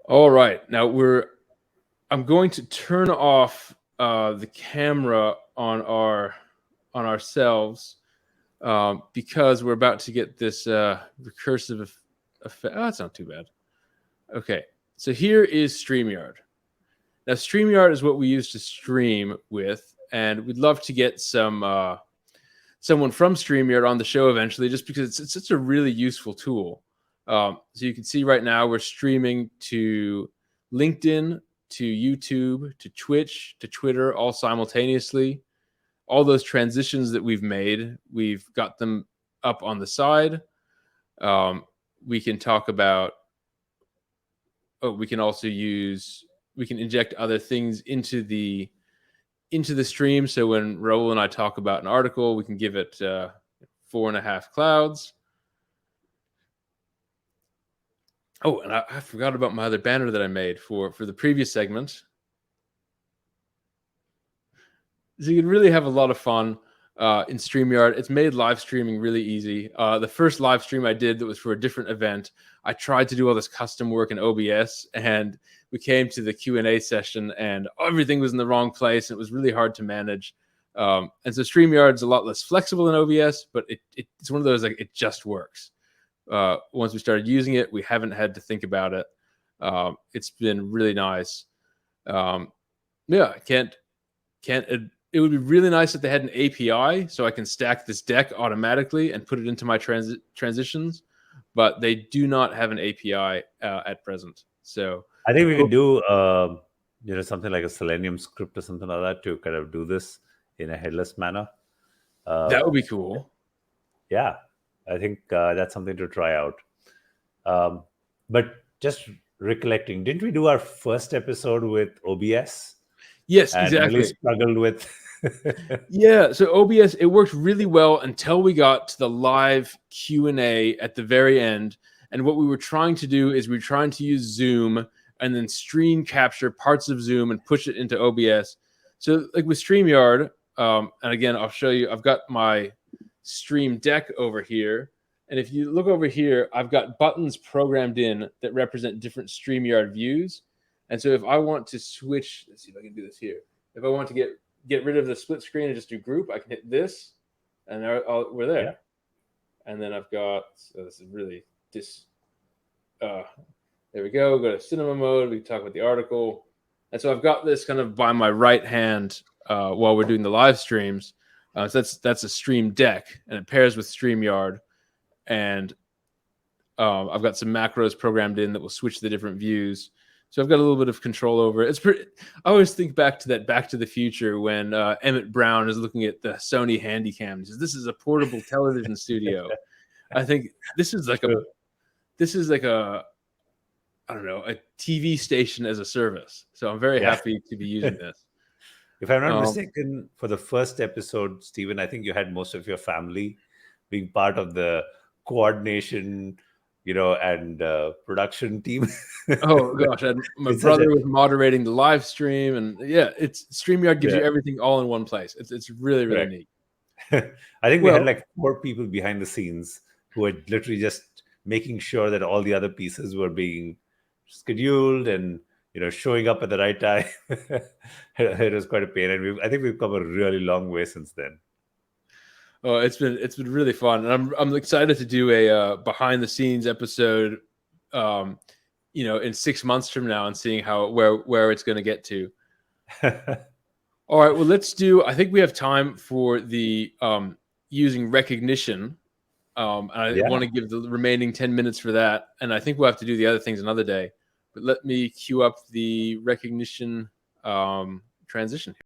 All right, now I'm going to turn off the camera on ourselves because we're about to get this recursive effect. Oh, that's not too bad. Okay, so here is StreamYard. Now, StreamYard is what we use to stream with, and we'd love to get someone from StreamYard on the show eventually, just because it's such a really useful tool. So you can see right now we're streaming to LinkedIn, to YouTube, to Twitch, to Twitter, all simultaneously. All those transitions that we've made, we've got them up on the side. We can talk about. We can also we can inject other things into the stream. So when Raul and I talk about an article, we can give it 4.5 clouds. Oh, and I forgot about my other banner that I made for the previous segment. So you can really have a lot of fun in StreamYard. It's made live streaming really easy. The first live stream I did that was for a different event, I tried to do all this custom work in OBS, and we came to the Q&A session, and everything was in the wrong place, and it was really hard to manage. And so StreamYard is a lot less flexible than OBS, but it's one of those, like, it just works. Once we started using it, we haven't had to think about it. It's been really nice. Yeah, it would be really nice if they had an API so I can stack this deck automatically and put it into my transitions, but they do not have an API at present. So I think we could do something like a Selenium script or something like that to kind of do this in a headless manner. That would be cool. Yeah, I think that's something to try out. But just recollecting, didn't we do our first episode with OBS? Yes, and exactly. Really struggled with. Yeah, so OBS, it worked really well until we got to the live Q&A at the very end. And what we were trying to do is we were trying to use Zoom and then screen capture parts of Zoom and push it into OBS. So like with StreamYard, and again, I'll show you, I've got my stream deck over here. And if you look over here, I've got buttons programmed in that represent different StreamYard views. And so if I want to switch, let's see if I can do this here. If I want to get rid of the split screen and just do group, I can hit this, and we're there. Yeah. And then I've got, so this is really there we go. Go to cinema mode. We can talk about the article. And so I've got this kind of by my right hand while we're doing the live streams. So that's a stream deck, and it pairs with StreamYard. And I've got some macros programmed in that will switch the different views. So I've got a little bit of control over it. I always think back to that Back to the Future when Emmett Brown is looking at the Sony Handycam. He says, "This is a portable television studio." I think this is like a I don't know, a TV station as a service. So I'm very happy to be using this. If I'm not mistaken, for the first episode, Stephen, I think you had most of your family being part of the coordination, and production team. Oh gosh, my brother was moderating the live stream, and it's StreamYard gives you everything all in one place. It's really, really neat. I think we had like 4 people behind the scenes who were literally just making sure that all the other pieces were being scheduled and showing up at the right time. It was quite a pain, and I think we've come a really long way since then. Oh, it's been really fun, and I'm excited to do a behind the scenes episode, in 6 months from now, and seeing where it's going to get to. All right, well, let's do. I think we have time for the using recognition. And I want to give the remaining 10 minutes for that, and I think we'll have to do the other things another day. But let me queue up the recognition transition here.